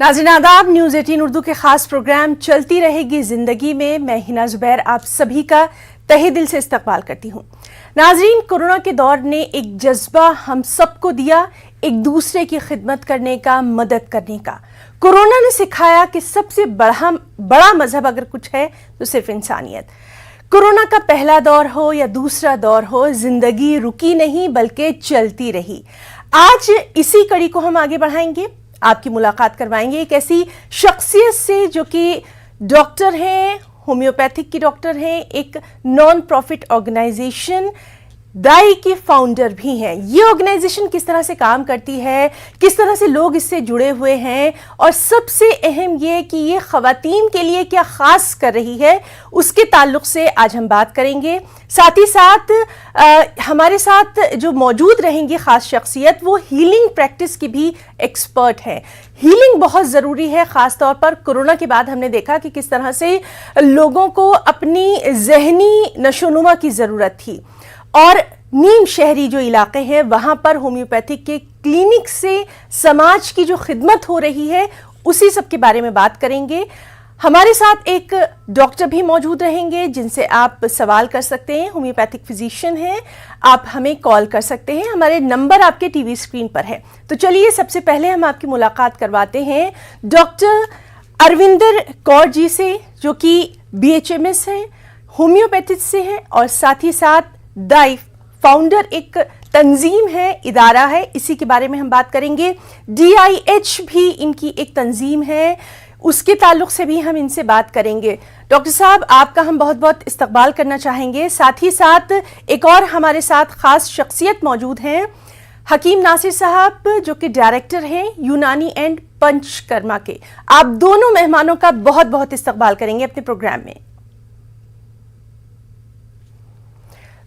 नाज़रीन आदाब, न्यूज़ 18 उर्दू के खास प्रोग्राम चलती रहेगी जिंदगी में मैं हिना जुबैर आप सभी का तहे दिल से इस्तकबाल करती हूँ। नाज़रीन, कोरोना के दौर ने एक जज्बा हम सबको दिया, एक दूसरे की खिदमत करने का, मदद करने का। कोरोना ने सिखाया कि सबसे बड़ा मजहब अगर कुछ है तो सिर्फ इंसानियत। कोरोना का पहला दौर हो या दूसरा दौर हो, जिंदगी रुकी नहीं बल्कि चलती रही। आज इसी कड़ी को हम आगे बढ़ाएंगे, आपकी मुलाकात करवाएंगे एक ऐसी शख्सियत से जो कि डॉक्टर हैं, होम्योपैथिक की डॉक्टर हैं, एक नॉन प्रॉफिट ऑर्गेनाइजेशन दाई की फाउंडर भी हैं। ये ऑर्गेनाइजेशन किस तरह से काम करती है, किस तरह से लोग इससे जुड़े हुए हैं और सबसे अहम ये कि ये ख़वातीन के लिए क्या ख़ास कर रही है, उसके ताल्लुक़ से आज हम बात करेंगे। साथ ही साथ हमारे साथ जो मौजूद रहेंगी ख़ास शख्सियत, वो हीलिंग प्रैक्टिस की भी एक्सपर्ट है। हीलिंग बहुत ज़रूरी है, ख़ास तौर पर कोरोना के बाद हमने देखा कि किस तरह से लोगों को अपनी जहनी नशोनुमा की ज़रूरत थी और नीम शहरी जो इलाके हैं वहाँ पर होम्योपैथिक के क्लिनिक से समाज की जो खिदमत हो रही है, उसी सब के बारे में बात करेंगे। हमारे साथ एक डॉक्टर भी मौजूद रहेंगे जिनसे आप सवाल कर सकते हैं, होम्योपैथिक फिजिशियन हैं, आप हमें कॉल कर सकते हैं, हमारे नंबर आपके टीवी स्क्रीन पर है। तो चलिए सबसे पहले हम आपकी मुलाकात करवाते हैं डॉक्टर अरविंदर कौर जी से, जो कि BHMS हैं, होम्योपैथिक से हैं और साथ ही साथ दाई फाउंडर एक तंजीम है, इदारा है, इसी के बारे में हम बात करेंगे। DIH भी इनकी एक तंजीम है, उसके ताल्लुक से भी हम इनसे बात करेंगे। डॉक्टर साहब, आपका हम बहुत बहुत इस्तकबाल करना चाहेंगे। साथ ही साथ एक और हमारे साथ खास शख्सियत मौजूद हैं, हकीम नासिर साहब, जो कि डायरेक्टर हैं यूनानी एंड पंचकर्मा के। आप दोनों मेहमानों का बहुत बहुत इस्तकबाल करेंगे अपने प्रोग्राम में।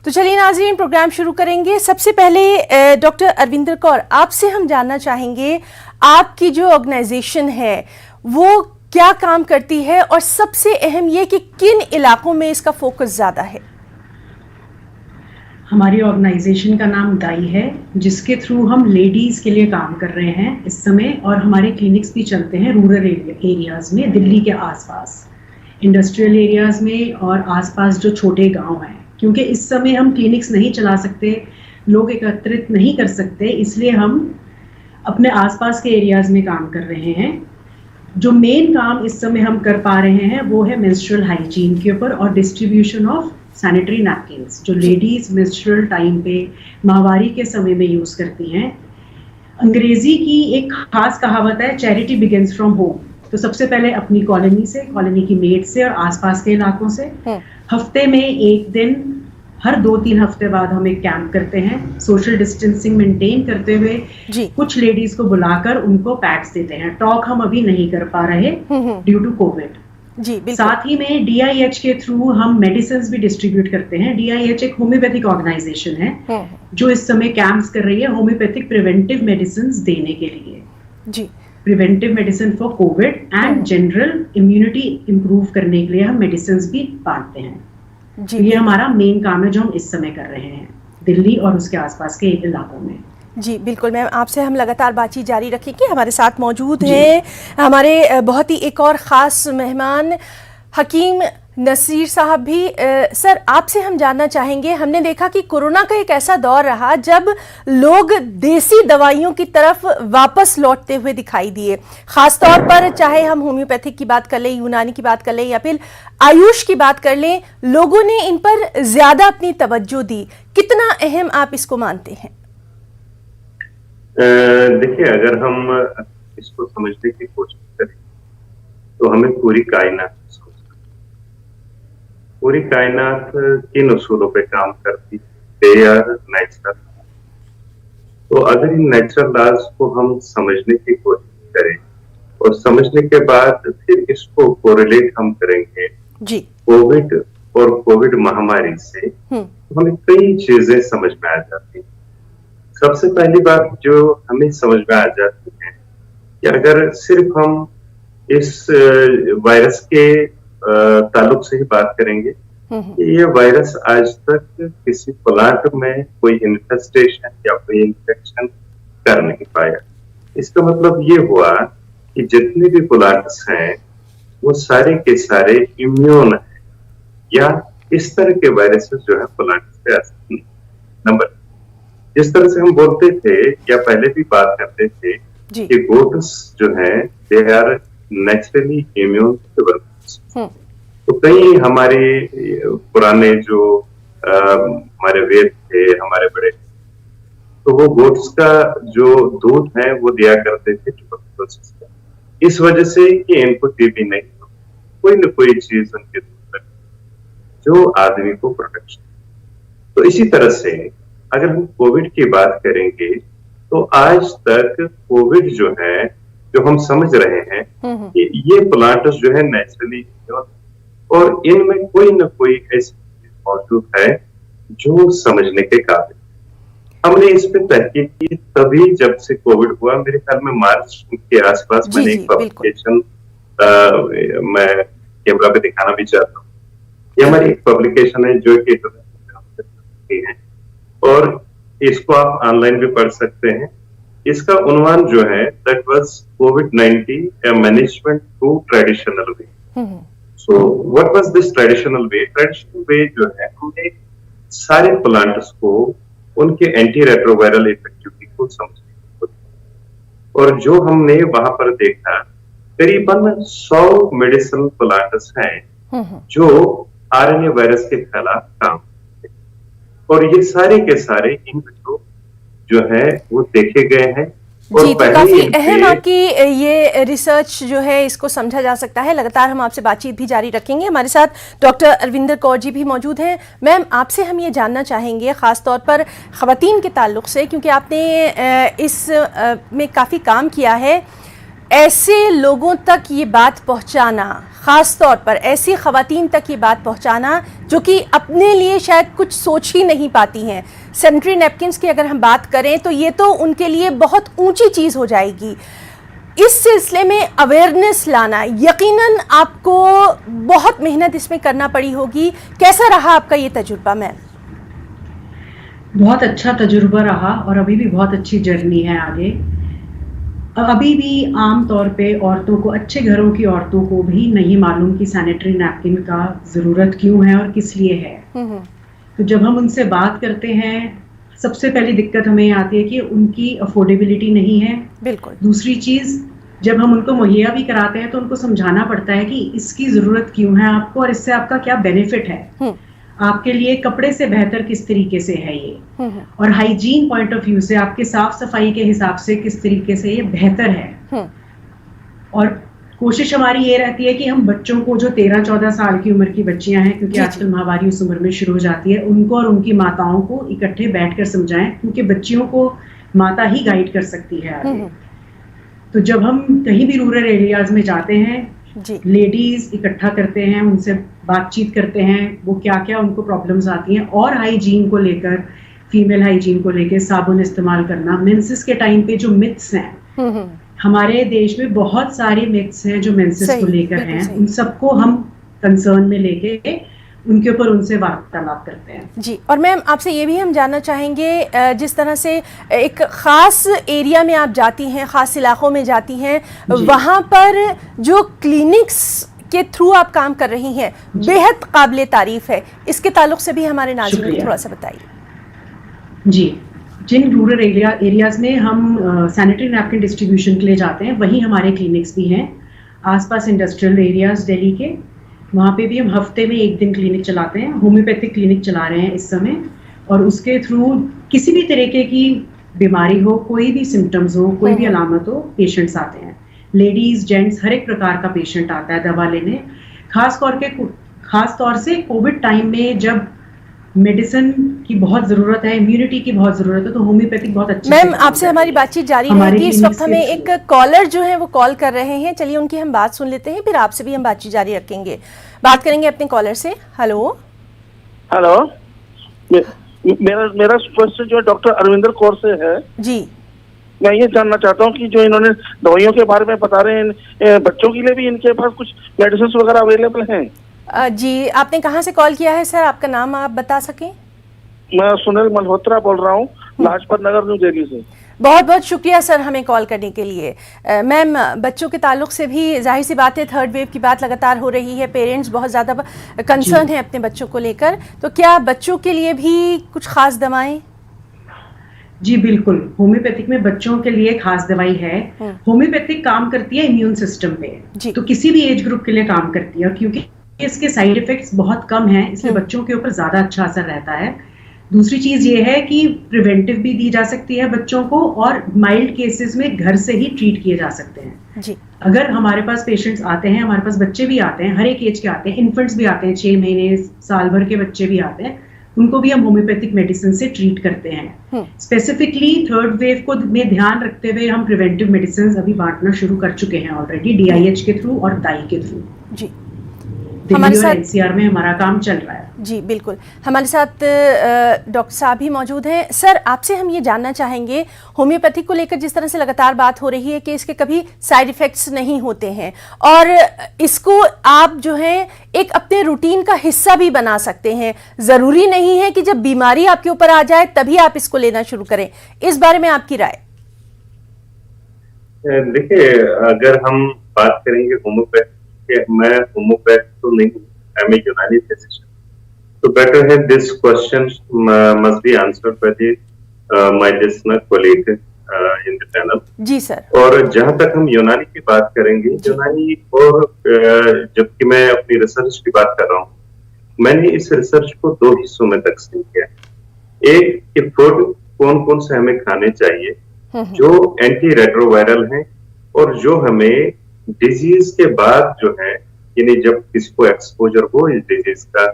तो चलिए नाज़रीन, प्रोग्राम शुरू करेंगे। सबसे पहले डॉक्टर अरविंदर कौर, आपसे हम जानना चाहेंगे आपकी जो ऑर्गेनाइजेशन है वो क्या काम करती है और सबसे अहम ये कि किन इलाकों में इसका फोकस ज़्यादा है। हमारी ऑर्गेनाइजेशन का नाम दाई है, जिसके थ्रू हम लेडीज़ के लिए काम कर रहे हैं इस समय, और हमारे क्लिनिक्स भी चलते हैं रूरल एरियाज़ में, दिल्ली के आसपास, इंडस्ट्रियल एरियाज़ में और आसपास जो छोटे गांव हैं। क्योंकि इस समय हम क्लिनिक्स नहीं चला सकते, लोग एकत्रित नहीं कर सकते, इसलिए हम अपने आसपास के एरियाज़ में काम कर रहे हैं। जो मेन काम इस समय हम कर पा रहे हैं वो है मेंस्ट्रुअल हाइजीन के ऊपर और डिस्ट्रीब्यूशन ऑफ सैनिटरी नैपकिन्स, जो लेडीज़ मेंस्ट्रुअल टाइम पे, माहवारी के समय में यूज़ करती हैं। अंग्रेज़ी की एक खास कहावत है, चैरिटी बिगिंस फ्रॉम होम। तो सबसे पहले अपनी कॉलोनी से, कॉलोनी की मेट से और आसपास के इलाकों से हफ्ते में एक दिन, हर 2-3 हफ्ते बाद हम एक कैंप करते हैं, सोशल डिस्टेंसिंग मेंटेन करते हुए कुछ लेडीज को बुलाकर उनको पैड्स देते हैं। टॉक हम अभी नहीं कर पा रहे ड्यू टू कोविड। साथ ही में DIH के थ्रू हम मेडिसिन भी डिस्ट्रीब्यूट करते हैं। DIH एक होम्योपैथिक ऑर्गेनाइजेशन है जो इस समय कैंप्स कर रही है होम्योपैथिक प्रिवेंटिव मेडिसिन देने के लिए, preventive medicine for Covid and general immunity improve करने के लिए हम मेडिसिन भी बांटते हैं। ये हमारा मेन काम है जो हम इस समय कर रहे हैं दिल्ली और उसके आसपास के इलाकों में। जी बिल्कुल मैम, आपसे हम लगातार बातचीत जारी रखेंगे। हमारे साथ मौजूद हैं हमारे बहुत ही एक और ख़ास मेहमान हकीम नसीर साहब भी। सर, आपसे हम जानना चाहेंगे, हमने देखा कि कोरोना का एक ऐसा दौर रहा जब लोग देसी दवाइयों की तरफ वापस लौटते हुए दिखाई दिए, ख़ास तौर पर चाहे हम होम्योपैथिक की बात कर लें, यूनानी की बात कर लें या फिर आयुष की बात कर लें, लोगों ने इन पर ज़्यादा अपनी तवज्जो दी। कितना अहम आप इसको मानते हैं? देखिए, अगर हम इसको समझने की कोशिश करें तो हमें पूरी कायनात किन उसूलों पे काम करती है, नेचुरल। तो अगर इन नेचुरल लॉज को हम समझने की कोशिश करें और समझने के बाद फिर इसको कोरिलेट हम करेंगे कोविड और कोविड महामारी से, तो हमें कई चीजें समझ में आ जाती हैं। सबसे पहली बात जो हमें समझ में आ जाती है कि अगर सिर्फ हम इस वायरस के ताल्लुक से ही बात करेंगे कि ये वायरस आज तक किसी प्लांट में कोई इन्फेस्टेशन या कोई इन्फेक्शन कर नहीं पाया। इसका मतलब ये हुआ कि जितने भी प्लांट्स हैं वो सारे के सारे इम्यून है या इस तरह के वायरसेस जो है प्लांट से आ सकते हैं। नंबर, जिस तरह से हम बोलते थे या पहले भी बात करते थे कि गोट्स जो है दे आर नेचुरली इम्यून टूबरकुलोसिस। तो कई हमारे पुराने जो हमारे वेद थे, हमारे बड़े, तो वो गोट्स का जो दूध है वो दिया करते थे टूबरकुलोसिस का, इस वजह से कि इनको टीबी नहीं हो, कोई न कोई चीज उनके दूध में जो आदमी को प्रोटेक्शन। तो इसी तरह से अगर हम कोविड की बात करेंगे तो आज तक कोविड जो है, जो हम समझ रहे हैं कि ये प्लांट्स जो है नेचुरली, और इनमें कोई न कोई ऐसी चीज मौजूद है जो समझने के काबिल। हमने इस पे तहकीक की तभी जब से कोविड हुआ, मेरे ख्याल में मार्च के आसपास मैंने एक पब्लिकेशन मैं कैमरा पे दिखाना भी चाहता हूँ। ये हमारी एक पब्लिकेशन है जो कि है और इसको आप ऑनलाइन भी पढ़ सकते हैं। इसका उन्वान जो है that was COVID-19 A management through traditional way. So what was this traditional way? Traditional way जो है, हमने सारे प्लांट्स को उनके एंटी रेट्रोवायरल इफेक्टिविटी को समझने, और जो हमने वहां पर देखा करीबन 100 मेडिसिनल प्लांट्स हैं जो आरएनए वायरस के खिलाफ काम करते हैं, और ये सारे के सारे इन विट्रो जो है वो देखे गए हैं। जी, तो काफी अहम आपकी ये रिसर्च जो है, इसको समझा जा सकता है। लगातार हम आपसे बातचीत भी जारी रखेंगे। हमारे साथ डॉक्टर अरविंदर कौर जी भी मौजूद हैं। मैम, आपसे हम ये जानना चाहेंगे खास तौर पर ख़वातीन के ताल्लुक से, क्योंकि आपने इस में काफ़ी काम किया है, ऐसे लोगों तक ये बात पहुंचाना, ख़ास तौर पर ऐसी ख़वातीन तक ये बात पहुंचाना जो कि अपने लिए शायद कुछ सोच ही नहीं पाती हैं। सैनिटरी नैपकिन्स की अगर हम बात करें तो ये तो उनके लिए बहुत ऊंची चीज़ हो जाएगी। इस सिलसिले में अवेयरनेस लाना, यकीनन आपको बहुत मेहनत इसमें करना पड़ी होगी। कैसा रहा आपका ये तजुर्बा मैम? बहुत अच्छा तजुर्बा रहा और अभी भी बहुत अच्छी जर्नी है आगे। अभी भी आम तौर पे औरतों को, अच्छे घरों की औरतों को भी नहीं मालूम कि सैनिटरी नैपकिन का ज़रूरत क्यों है और किस लिए है। तो जब हम उनसे बात करते हैं, सबसे पहली दिक्कत हमें आती है कि उनकी अफोर्डेबिलिटी नहीं है। बिल्कुल। दूसरी चीज़, जब हम उनको मुहैया भी कराते हैं तो उनको समझाना पड़ता है कि इसकी ज़रूरत क्यों है आपको और इससे आपका क्या बेनिफिट है। आपके लिए कपड़े से बेहतर किस तरीके से है ये, और हाइजीन पॉइंट ऑफ व्यू से, आपके साफ सफाई के हिसाब से किस तरीके से ये बेहतर है। और कोशिश हमारी ये रहती है कि हम बच्चों को, जो 13-14 साल की उम्र की बच्चियां हैं, क्योंकि आजकल महामारी उस उम्र में शुरू हो जाती है, उनको और उनकी माताओं को इकट्ठे बैठकर समझाएं, क्योंकि बच्चियों को माता ही गाइड कर सकती है आगे। तो जब हम कहीं भी रूरल एरियाज में जाते हैं, लेडीज इकट्ठा करते हैं, उनसे बातचीत करते हैं, वो क्या क्या उनको प्रॉब्लम्स आती हैं, और हाइजीन को लेकर, फीमेल हाइजीन को लेकर साबुन इस्तेमाल करना, मेंसेस के टाइम पे जो मिथ्स हैं, हमारे देश में बहुत सारे मिथ्स हैं जो मेंसेस को लेकर हैं, उन सबको हम कंसर्न में लेके उनके ऊपर उनसे वार्तालाप करते हैं। जी, और मैम आपसे ये भी हम जानना चाहेंगे, जिस तरह से एक ख़ास एरिया में आप जाती हैं, ख़ास इलाकों में जाती हैं, वहाँ पर जो क्लिनिक्स के थ्रू आप काम कर रही हैं बेहद काबिले तारीफ है। इसके ताल्लुक से भी हमारे नाज़रीन को थोड़ा सा बताइए। जी, जिन रूरल एरियाज में हम सैनिटरी नैपकिन डिस्ट्रीब्यूशन के लिए जाते हैं, वहीं हमारे क्लिनिक्स भी हैं। आसपास इंडस्ट्रियल एरियाज दिल्ली के, वहाँ पे भी हम हफ्ते में 1 दिन क्लिनिक चलाते हैं। होम्योपैथिक क्लिनिक चला रहे हैं इस समय, और उसके थ्रू किसी भी तरीके की बीमारी हो, कोई भी सिम्टम्स हो, कोई भी अलामत हो, पेशेंट्स आते हैं। लेडीज, जेंट्स, हर एक प्रकार का पेशेंट आता है दवा लेने। खास तौर से कोविड टाइम में जब मेडिसिन की बहुत जरूरत है, इम्यूनिटी की बहुत जरूरत है, तो होम्योपैथिक बहुत अच्छी। मैम, आपसे हमारी बातचीत जारी रहेगी। इस वक्त हमें एक कॉलर जो है वो कॉल कर रहे हैं, चलिए उनकी हम बात सुन लेते हैं, फिर आपसे भी हम बातचीत जारी रखेंगे। बात करेंगे अपने कॉलर से। हेलो हेलो, मेरा क्वेश्चन जो है डॉक्टर अरविंदर कौर से है जी। मैं ये जानना चाहता हूँ कि जो इन्होंने दवाइयों के बारे में बता रहे हैं, बच्चों के लिए भी इनके पास कुछ मेडिसिन वगैरह अवेलेबल हैं? जी, आपने कहाँ से कॉल किया है सर? आपका नाम आप बता सकें? मैं सुनील मल्होत्रा बोल रहा हूँ, लाजपत नगर, न्यू दिल्ली से। बहुत बहुत शुक्रिया सर हमें कॉल करने के लिए। मैम, बच्चों के ताल्लुक से भी जाहिर सी बात है, थर्ड वेव की बात लगातार हो रही है, पेरेंट्स बहुत ज़्यादा कंसर्न है अपने बच्चों को लेकर, तो क्या बच्चों के लिए भी कुछ खास दवाएं? जी बिल्कुल, होम्योपैथिक में बच्चों के लिए खास दवाई है। होम्योपैथिक काम करती है इम्यून सिस्टम पे, तो किसी भी एज ग्रुप के लिए काम करती है, क्योंकि इसके साइड इफेक्ट्स बहुत कम हैं, इसलिए बच्चों के ऊपर ज्यादा अच्छा असर रहता है। दूसरी चीज ये है कि प्रिवेंटिव भी दी जा सकती है बच्चों को, और माइल्ड केसेस में घर से ही ट्रीट किए जा सकते हैं। जी। अगर हमारे पास पेशेंट्स आते हैं, हमारे पास बच्चे भी आते हैं, हर एक एज के आते हैं, इन्फेंट्स भी आते हैं, 6 महीने साल भर के बच्चे भी आते हैं, उनको भी हम होम्योपैथिक मेडिसिन से ट्रीट करते हैं। स्पेसिफिकली थर्ड वेव को में ध्यान रखते हुए हम प्रिवेंटिव मेडिसिन अभी बांटना शुरू कर चुके हैं ऑलरेडी, DIH के थ्रू और दाई के थ्रू। जी, हमारे साथ NCR में हमारा काम चल रहा है। जी बिल्कुल, हमारे साथ डॉक्टर साहब भी मौजूद हैं। सर, आपसे हम ये जानना चाहेंगे, होम्योपैथिक को लेकर जिस तरह से लगातार बात हो रही है कि इसके कभी साइड इफ़ेक्ट्स नहीं होते हैं, और इसको आप जो है एक अपने रूटीन का हिस्सा भी बना सकते हैं, ज़रूरी नहीं है कि जब बीमारी आपके ऊपर आ जाए तभी आप इसको लेना शुरू करें, इस बारे में आपकी राय? देखिए, अगर हम बात करेंगे होम्योपैथी, मैं होम्योपैथ तो नहीं, आई एम ए यूनानी फिजिशियन, तो बेटर है this question must be answered by the my listener colleague in the panel. जी सर। और जहां तक हम यूनानी की बात करेंगे, यूनानी, और जबकि मैं अपनी रिसर्च की बात कर रहा हूँ, मैंने इस रिसर्च को 2 हिस्सों में तकसीम किया। एक कि फूड कौन कौन से हमें खाने चाहिए जो एंटी रेट्रोवायरल हैं, और जो हमें डिजीज के बाद जो है, यानी जब किसी को एक्सपोजर हो इस डिजीज का,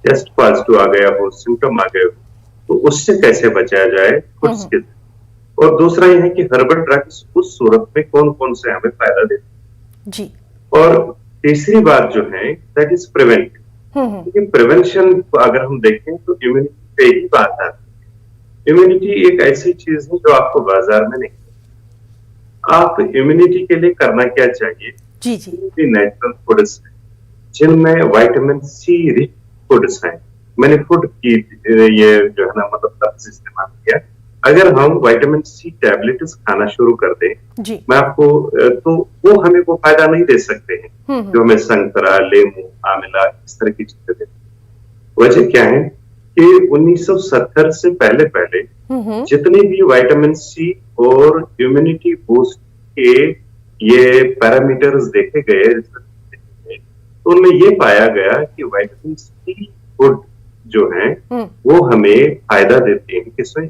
टेस्ट पॉजिटिव आ गया हो, सिम्टम आ गए हो, तो उससे कैसे बचाया जाए फूड्स के। और दूसरा यह है कि हर्बल ड्रग्स उस सूरत में कौन कौन से हमें फायदा देते जी। और तीसरी बात जो है दैट इज प्रिवेंट। क्योंकि प्रिवेंशन अगर हम देखें तो इम्यूनिटी पे ही बात आती है। इम्यूनिटी एक ऐसी चीज है जो आपको बाजार में नहीं, आप इम्यूनिटी के लिए करना क्या चाहिए, जी जी, नेचुरल फूड्स जिनमें विटामिन सी रिच फूड्स हैं। मैंने फूड की ये जो है ना मतलब लफ्ज इस्तेमाल किया। अगर हम विटामिन सी टैबलेट्स खाना शुरू कर दें, मैं आपको तो वो हमें वो फायदा नहीं दे सकते हैं जो हमें संतरा, लेमू, आंवला इस तरह की चीजें देते। वजह क्या है कि 1970 से पहले जितने भी विटामिन सी और इम्यूनिटी बूस्ट के ये पैरामीटर्स देखे गए, तो उनमें ये पाया गया कि विटामिन सी फूड जो है वो हमें फायदा देते हैं किसमें।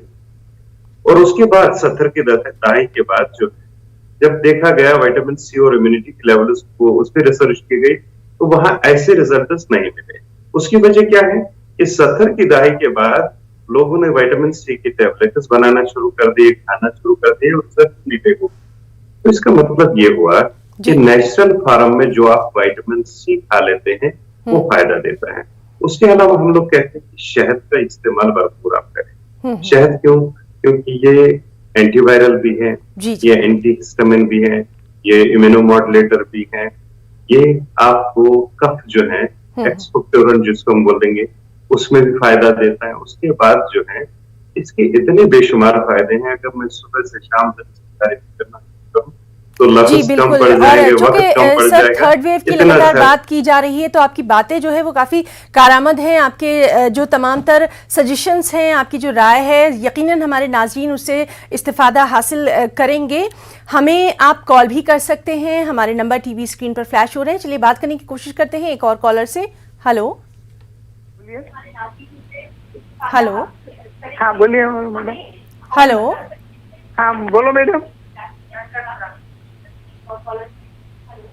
और उसके बाद 70 के दहाई के बाद जो जब देखा गया विटामिन सी और इम्यूनिटी के लेवल्स को उस पर रिसर्च की गई, तो वहां ऐसे रिजल्ट्स नहीं मिले। उसकी वजह क्या है कि 70 की दहाई के बाद लोगों ने विटामिन सी की टैबलेट्स बनाना शुरू कर दिए, खाना शुरू कर दिए, और रिजल्ट को। तो इसका मतलब ये हुआ कि नेचुरल फॉर्म में जो आप विटामिन सी खा लेते हैं वो फायदा देता है। उसके अलावा हम लोग कहते हैं कि शहद का इस्तेमाल भरपूर आप करें। शहद क्यों? क्योंकि ये एंटीवायरल भी है, ये एंटी हिस्टामिन भी है, ये इम्यूनोमॉड्यूलेटर भी है, ये आपको कफ जो है एक्सपेक्टोरेंट जिसको हम बोलेंगे उसमें भी फायदा देता है। उसके बाद जो है इसके इतने बेशुमार फायदे हैं, अगर मैं सुबह से शाम तक तारीफ करना चाहता हूँ तो लफ्ज कम पड़ जाएंगे, वक्त कम पड़ जाएगा। थर्ड वेव की लगातार बात की जा रही है, तो आपकी बातें जो है वो काफी कारआमद हैं, आपके जो तमाम तर सजेशंस हैं, आपकी जो राय है, यकीनन हमारे नाज़रीन उससे इस्तिफादा हासिल करेंगे। हमें आप कॉल भी कर सकते हैं, हमारे नंबर टीवी स्क्रीन पर फ्लैश हो रहे हैं। चलिए बात करने की कोशिश करते हैं एक और कॉलर से। हेलो हेलो, हाँ बोलिए मैडम। हेलो, हाँ बोलो मैडम।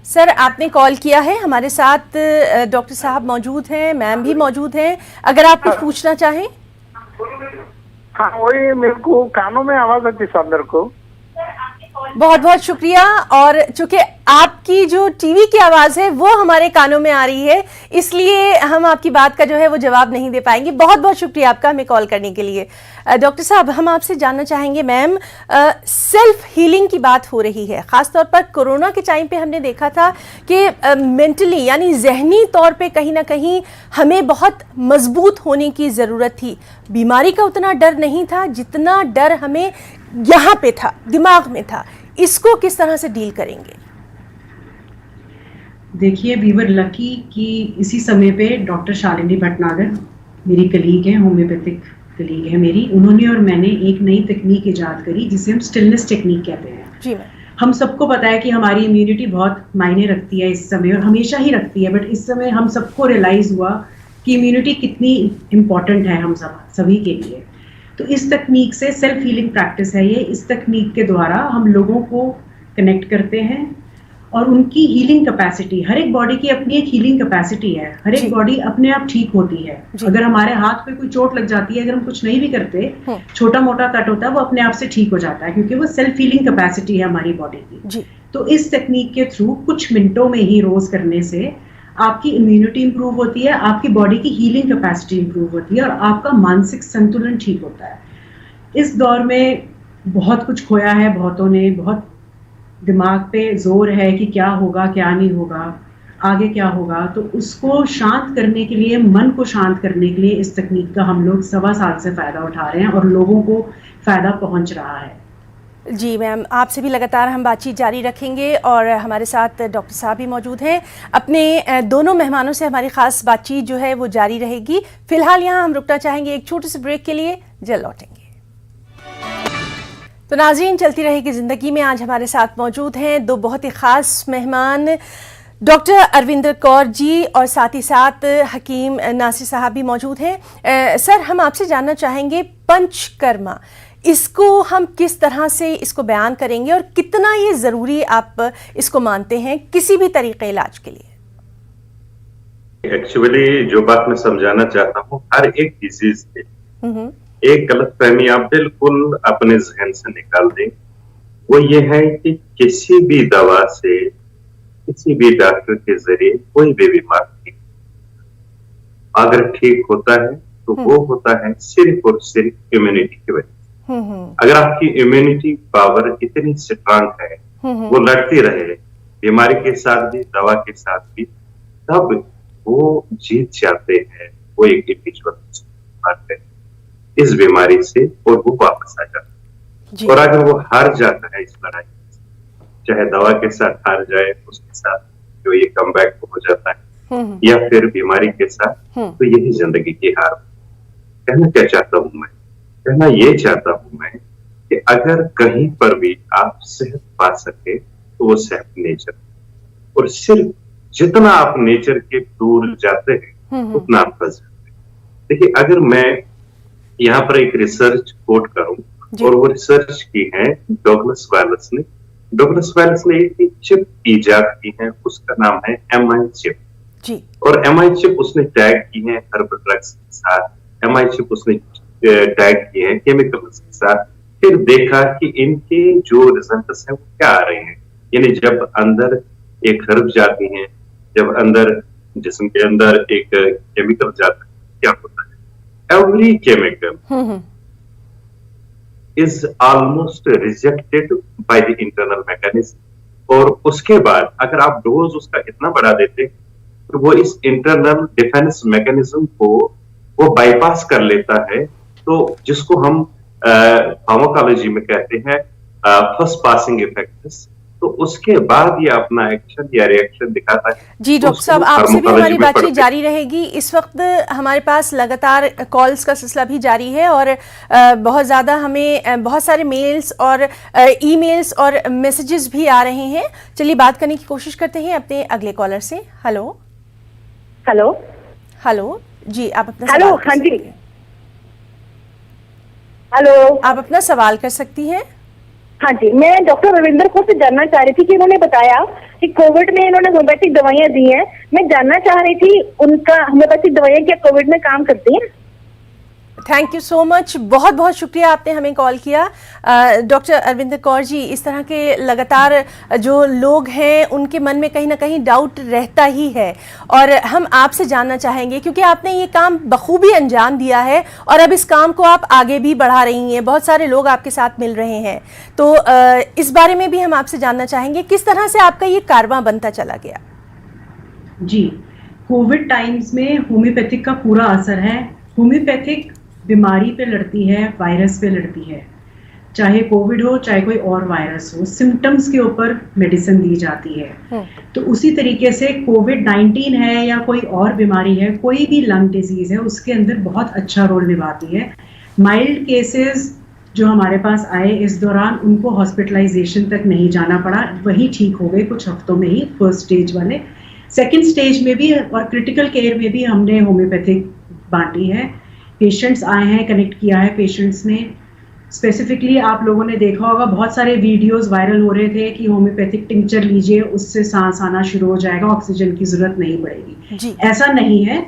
सर, आपने कॉल किया है, हमारे साथ डॉक्टर साहब मौजूद हैं, मैम भी मौजूद हैं, अगर आप कुछ पूछना चाहें। हाँ वही, मेरे को कानों में आवाज आती साहब मेरे को। बहुत बहुत शुक्रिया। और चूंकि आपकी जो टीवी की आवाज है वो हमारे कानों में आ रही है, इसलिए हम आपकी बात का जो है वो जवाब नहीं दे पाएंगे। बहुत बहुत शुक्रिया आपका हमें कॉल करने के लिए। डॉक्टर साहब, हम आपसे जानना चाहेंगे, मैम, सेल्फ हीलिंग की बात हो रही है, खासतौर पर कोरोना के टाइम पे हमने देखा था कि मेंटली यानी जहनी तौर पे कहीं ना कहीं हमें बहुत मजबूत होने की ज़रूरत थी। बीमारी का उतना डर नहीं था जितना डर हमें यहाँ पे था, दिमाग में था, इसको किस तरह से डील करेंगे? देखिए, वी वर लकी कि इसी समय पे डॉक्टर शालिनी भटनागर मेरी कलीग है, होम्योपैथिक कलीग है मेरी, उन्होंने और मैंने एक नई तकनीक इजाद करी जिसे हम स्टिलनेस टेक्निक कहते हैं। जी मैम। हम सबको पता है कि हमारी इम्यूनिटी बहुत मायने रखती है इस समय, और हमेशा ही रखती है, बट इस समय हम सबको रियलाइज हुआ कि इम्यूनिटी कितनी इम्पॉर्टेंट है हम सभी के लिए। तो इस तकनीक से, सेल्फ हीलिंग प्रैक्टिस है ये, इस तकनीक के द्वारा हम लोगों को कनेक्ट करते हैं और उनकी हीलिंग कैपेसिटी, हर एक बॉडी की अपनी एक हीलिंग कैपेसिटी है, हर एक बॉडी अपने आप ठीक होती है। अगर हमारे हाथ पे कोई चोट लग जाती है, अगर हम कुछ नहीं भी करते, छोटा मोटा कट होता है, वो अपने आप से ठीक हो जाता है, क्योंकि वो सेल्फ हीलिंग कैपेसिटी है हमारी बॉडी की। तो इस तकनीक के थ्रू कुछ मिनटों में ही रोज करने से आपकी इम्यूनिटी इंप्रूव होती है, आपकी बॉडी की हीलिंग कैपेसिटी इंप्रूव होती है और आपका मानसिक संतुलन ठीक होता है। इस दौर में बहुत कुछ खोया है बहुतों ने, बहुत दिमाग पे जोर है कि क्या होगा, क्या नहीं होगा, आगे क्या होगा। तो उसको शांत करने के लिए, मन को शांत करने के लिए इस तकनीक का हम लोग 1.25 साल से फायदा उठा रहे हैं और लोगों को फायदा पहुंच रहा है। जी मैम, आपसे भी लगातार हम बातचीत जारी रखेंगे और हमारे साथ डॉक्टर साहब भी मौजूद हैं। अपने दोनों मेहमानों से हमारी खास बातचीत जो है वो जारी रहेगी। फिलहाल यहाँ हम रुकना चाहेंगे एक छोटे से ब्रेक के लिए, जल्द लौटेंगे। तो नाज़रीन, चलती रहेगी ज़िंदगी में आज हमारे साथ मौजूद हैं दो बहुत ही ख़ास मेहमान, डॉक्टर अरविंदर कौर जी और साथ ही साथ हकीम नासिर साहब भी मौजूद हैं। सर, हम आपसे जानना चाहेंगे पंचकर्मा, इसको हम किस तरह से इसको बयान करेंगे और कितना ये ज़रूरी आप इसको मानते हैं किसी भी तरीके इलाज के लिए? एक्चुअली जो बात मैं समझाना चाहता हूँ, हर एक डिजीज में एक गलतफहमी आप बिल्कुल अपने जहन से निकाल दें। वो ये है कि किसी भी दवा से, किसी भी डॉक्टर के जरिए कोई भी बीमार ठीक, अगर ठीक होता है तो वो होता है सिर्फ और सिर्फ इम्यूनिटी की वजह से। अगर आपकी इम्यूनिटी पावर इतनी स्ट्रांग है, वो लड़ती रहे बीमारी के साथ भी, दवा के साथ भी, तब वो जीत जाते हैं। वो एक इंडिविजुअल इस बीमारी से और वो वापस आ जाता है। और अगर वो हार जाता है इस लड़ाई, चाहे दवा के साथ हार जाए, उसके साथ जो ये कमबैक हो जाता है, या फिर बीमारी के साथ, तो यही जिंदगी की हार। कहना क्या चाहता हूं मैं? कहना ये चाहता हूं मैं कि अगर कहीं पर भी आप सेहत पा सके तो वो सेहत नेचर, और सिर्फ जितना आप नेचर के दूर जाते हैं उतना आप फंस जाते हैं। देखिए, अगर मैं यहाँ पर एक रिसर्च कोट करूं, और वो रिसर्च की है डगलस वैलेस ने। डगलस वैलेस ने एक चिप इजाद की है, उसका नाम है MI चिप। और MI चिप उसने टैग की है हर्बल ड्रग्स के साथ, MI चिप उसने टैग किए हैं केमिकल्स के साथ। फिर देखा कि इनके जो रिजल्ट्स हैं वो क्या आ रहे हैं। यानी जब अंदर एक हर्ब जाती है, जब अंदर जिस्म के अंदर एक केमिकल जाता है, क्या होता है? Every chemical is almost rejected by the internal mechanism. और उसके बाद अगर आप डोज उसका इतना बढ़ा देते तो वो इस इंटरनल डिफेंस मैकेनिज्म को वो बाईपास कर लेता है। तो जिसको हम फार्माकोलॉजी में कहते हैं फर्स्ट पासिंग इफेक्ट्स। तो उसके बाद ये अपना एक्शन या रिएक्शन दिखाता है। जी डॉक्टर साहब, आपसे भी हमारी बातचीत जारी रहेगी। इस वक्त हमारे पास लगातार कॉल्स का सिलसिला भी जारी है और बहुत ज़्यादा हमें बहुत सारे मेल्स और ईमेल्स और मैसेजेस भी आ रहे हैं। चलिए बात करने की कोशिश करते हैं अपने अगले कॉलर से। हेलो हेलो हेलो जी, आप अपना हेलो, हाँ जी, हेलो, आप अपना सवाल कर सकती हैं। हाँ जी, मैं डॉक्टर रविंदर कौर से जानना चाह रही थी कि इन्होंने बताया कि कोविड में इन्होंने होम्योपैथिक दवाइयां दी हैं। मैं जानना चाह रही थी उनका होम्योपैथिक दवाइयां क्या कोविड में काम करती हैं? थैंक यू सो मच, बहुत बहुत शुक्रिया आपने हमें कॉल किया। डॉक्टर अरविंदर कौर जी, इस तरह के लगातार जो लोग हैं उनके मन में कहीं ना कहीं डाउट रहता ही है और हम आपसे जानना चाहेंगे, क्योंकि आपने ये काम बखूबी अंजाम दिया है और अब इस काम को आप आगे भी बढ़ा रही हैं, बहुत सारे लोग आपके साथ मिल रहे हैं। तो इस बारे में भी हम आपसे जानना चाहेंगे किस तरह से आपका ये कारवां बनता चला गया। जी, कोविड टाइम्स में होम्योपैथिक का पूरा असर है। होम्योपैथिक बीमारी पे लड़ती है, वायरस पे लड़ती है। चाहे कोविड हो चाहे कोई और वायरस हो, सिम्टम्स के ऊपर मेडिसिन दी जाती है। तो उसी तरीके से कोविड-19 है या कोई और बीमारी है, कोई भी लंग डिजीज है, उसके अंदर बहुत अच्छा रोल निभाती है। माइल्ड केसेस जो हमारे पास आए इस दौरान, उनको हॉस्पिटलाइजेशन तक नहीं जाना पड़ा, वही ठीक हो गए कुछ हफ्तों में ही, फर्स्ट स्टेज वाले। सेकेंड स्टेज में भी और क्रिटिकल केयर में भी हमने होम्योपैथिक बांटी है। पेशेंट्स आए हैं, कनेक्ट किया है पेशेंट्स ने। स्पेसिफिकली आप लोगों ने देखा होगा, बहुत सारे वीडियोस वायरल हो रहे थे कि होम्योपैथिक टिंचर लीजिए, उससे सांस आना शुरू हो जाएगा, ऑक्सीजन की जरूरत नहीं पड़ेगी। ऐसा नहीं है।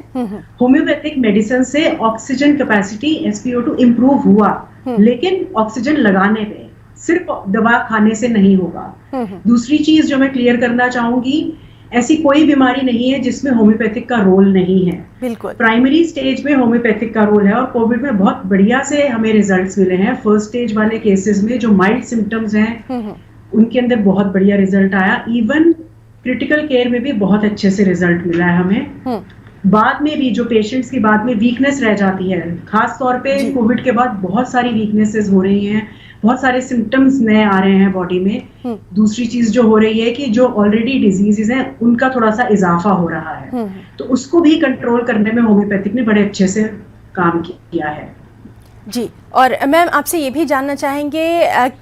होम्योपैथिक मेडिसिन से ऑक्सीजन कैपेसिटी SpO2 इम्प्रूव हुआ, लेकिन ऑक्सीजन लगाने पे, सिर्फ दवा खाने से नहीं होगा। दूसरी चीज जो मैं क्लियर करना चाहूंगी, ऐसी कोई बीमारी नहीं है जिसमें होम्योपैथिक का रोल नहीं है। बिल्कुल। प्राइमरी स्टेज में होम्योपैथिक का रोल है और कोविड में बहुत बढ़िया से हमें रिजल्ट्स मिले हैं। फर्स्ट स्टेज वाले केसेस में जो माइल्ड सिम्टम्स हैं उनके अंदर बहुत बढ़िया रिजल्ट आया। इवन क्रिटिकल केयर में भी बहुत अच्छे से रिजल्ट मिला है हमें। बाद में भी जो पेशेंट्स की बाद में वीकनेस रह जाती है, खास तौर पे कोविड के बाद बहुत सारी वीकनेसेस हो रही हैं, बहुत सारे सिम्टम्स नए आ रहे हैं बॉडी में। दूसरी चीज जो हो रही है कि जो ऑलरेडी डिजीजेस हैं उनका थोड़ा सा इजाफा हो रहा है, तो उसको भी कंट्रोल करने में होम्योपैथिक ने बड़े अच्छे से काम किया है। जी, और मैम आपसे ये भी जानना चाहेंगे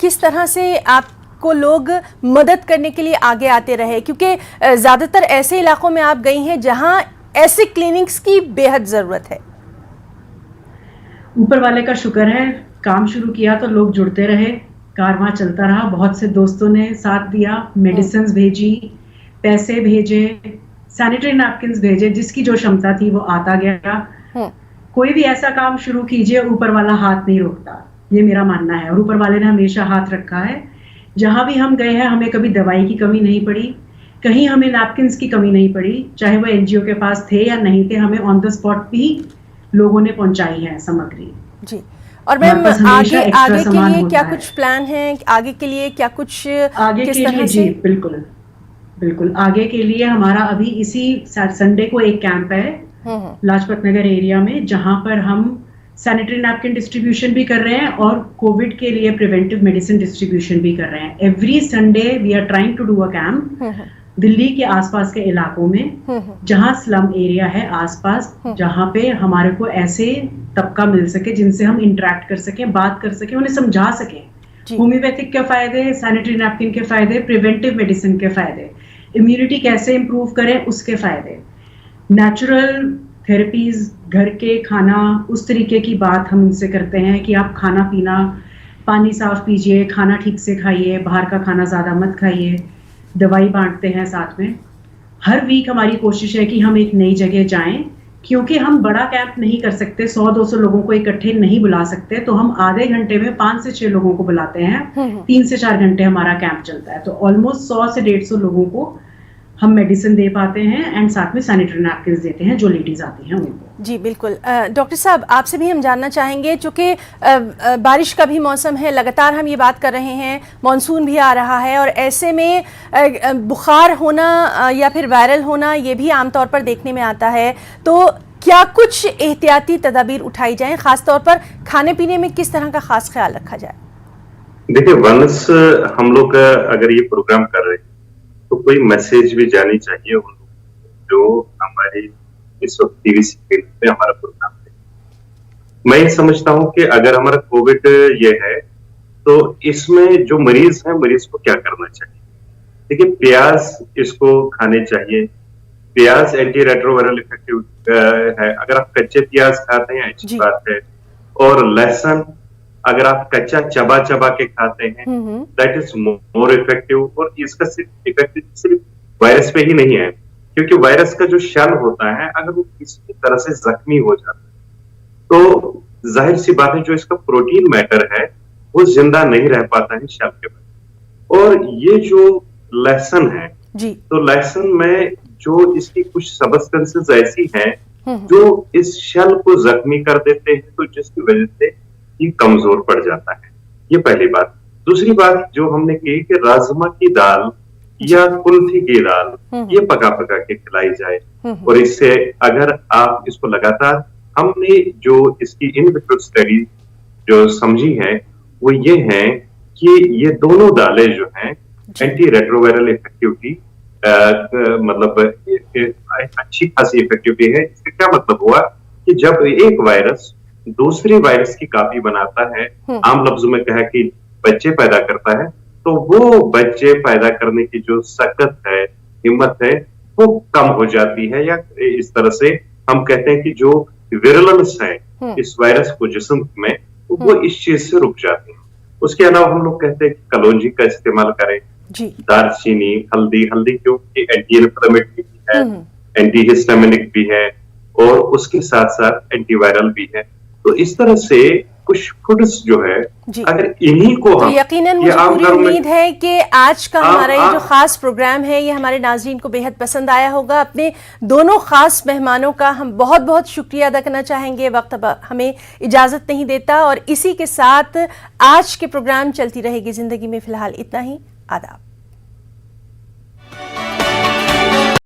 किस तरह से आपको लोग मदद करने के लिए आगे आते रहे, क्योंकि ज़्यादातर ऐसे इलाकों में आप गई हैं जहां ऐसे क्लिनिक्स की बेहद ज़रूरत है। ऊपर वाले का शुक्र है, काम शुरू किया तो लोग जुड़ते रहे, कारवां चलता रहा। बहुत से दोस्तों ने साथ दिया, मेडिसिन भेजी, पैसे भेजे, सैनिटरी नैपकिन भेजे, जिसकी जो क्षमता थी वो आता गया। कोई भी ऐसा काम शुरू कीजिए, ऊपर वाला हाथ नहीं रोकता, ये मेरा मानना है। और ऊपर वाले ने हमेशा हाथ रखा है। जहां भी हम गए हैं हमें कभी दवाई की कमी नहीं पड़ी, कहीं हमें नैपकिन्स की कमी नहीं पड़ी, चाहे वो NGO के पास थे या नहीं थे, हमें ऑन द स्पॉट भी लोगों ने पहुंचाई है सामग्री। जी, और मैम आगे के लिए क्या कुछ प्लान है? आगे के लिए क्या कुछ आगे के लिए? जी बिल्कुल बिल्कुल, आगे के लिए हमारा अभी इसी संडे को एक कैंप है लाजपत नगर एरिया में, जहां पर हम सैनिटरी नैपकिन डिस्ट्रीब्यूशन भी कर रहे हैं और कोविड के लिए प्रिवेंटिव मेडिसिन डिस्ट्रीब्यूशन भी कर रहे हैं। Every Sunday we are trying to do a camp Delhi के आसपास के इलाकों में, जहां स्लम एरिया है आसपास, जहां पे हमारे को ऐसे तबका मिल सके जिनसे हम इंटरेक्ट कर सकें, बात कर सकें, उन्हें समझा सकें होम्योपैथिक के फायदे, सैनिटरी नैपकिन के फायदे, प्रिवेंटिव मेडिसिन के फायदे, इम्यूनिटी कैसे इंप्रूव करें उसके फायदे, नेचुरल थेरेपीज, घर के खाना, उस तरीके की बात हम उनसे करते हैं कि आप खाना पीना, पानी साफ पीजिए, खाना ठीक से खाइए, बाहर का खाना ज़्यादा मत खाइए, दवाई बांटते हैं साथ में। हर वीक हमारी कोशिश है कि हम एक नई जगह जाएं, क्योंकि हम बड़ा कैंप नहीं कर सकते, 100-200 लोगों को इकट्ठे नहीं बुला सकते, तो हम आधे घंटे में 5 से 6 लोगों को बुलाते हैं। 3 से 4 घंटे हमारा कैंप चलता है, तो ऑलमोस्ट 100 से 150 लोगों को हम मेडिसिन दे पाते हैं एंड साथ में सैनिटरी नैपकिन देते हैं जो लेडीज आती हैं उनको। जी बिल्कुल। डॉक्टर साहब आपसे भी हम जानना चाहेंगे, चूँकि बारिश का भी मौसम है, लगातार हम ये बात कर रहे हैं, मॉनसून भी आ रहा है, और ऐसे में बुखार होना या फिर वायरल होना ये भी आमतौर पर देखने में आता है, तो क्या कुछ एहतियाती तदाबीर उठाई जाएं, खासतौर पर खाने पीने में किस तरह का खास ख्याल रखा जाए? देखिए, वंस हम लोग अगर ये प्रोग्राम कर रहे हैं तो कोई मैसेज भी जानी चाहिए उन जो हमारे इस वक्त टीवी स्क्रीन पे हमारा प्रोग्राम है। मैं ये समझता हूँ कि अगर हमारा कोविड ये है तो इसमें जो मरीज है, मरीज को क्या करना चाहिए। देखिए, प्याज इसको खाने चाहिए, प्याज एंटी रेट्रोवायरल इफेक्टिव है। अगर आप कच्चे प्याज खाते हैं अच्छी बात है, और लहसुन अगर आप कच्चा चबा चबा के खाते हैं दैट इज मोर इफेक्टिव। और इसका सिर्फ इफेक्टिव सिर्फ वायरस पे ही नहीं है, क्योंकि वायरस का जो शेल होता है अगर वो किसी तरह से जख्मी हो जाता है तो जाहिर सी बात है जो इसका प्रोटीन मैटर है वो जिंदा नहीं रह पाता है शेल के बाद। और ये जो लहसुन है तो लहसुन में जो इसकी कुछ सबस्टेंसेस ऐसी हैं जो इस शेल को जख्मी कर देते हैं, तो जिसकी वजह से ये कमजोर पड़ जाता है। ये पहली बात। दूसरी बात जो हमने की कि राजमा की दाल या कुल्थी की दाल ये पका पका के खिलाई जाए, और इससे अगर आप इसको लगातार, हमने जो इसकी इन विट्रो स्टडी जो समझी है वो ये हैं कि ये दोनों दालें जो हैं एंटी रेट्रोवायरल इफेक्टिविटी मतलब अच्छी खासी इफेक्टिविटी है। इसका क्या मतलब हुआ कि जब एक वायरस दूसरे वायरस की कॉपी बनाता है, आम लफ्जों में कहा कि बच्चे पैदा करता है, तो वो बच्चे पैदा करने की जो सकत है, हिम्मत है, वो कम हो जाती है। या इस तरह से हम कहते हैं कि जो विरलेंस है इस वायरस को जिस्म में, वो इस चीज से रुक जाती है। उसके अलावा हम लोग कहते हैं कि कलौंजी का इस्तेमाल करें, दालचीनी, हल्दी क्योंकि एंटी इन्फ्लेमेटरी भी है, एंटी हिस्टामिनिक भी है और उसके साथ साथ एंटीवायरल भी है। तो इस तरह से कुछ फूड्स जो है अगर इन्हीं को तो यकीनन मुझे पूरी उम्मीद है कि आज का हमारा ये जो खास प्रोग्राम है ये हमारे नाज़रीन को बेहद पसंद आया होगा। अपने दोनों खास मेहमानों का हम बहुत बहुत शुक्रिया अदा करना चाहेंगे। वक्त अब हमें इजाजत नहीं देता और इसी के साथ आज के प्रोग्राम चलती रहेगी जिंदगी में फिलहाल इतना ही। आदाब।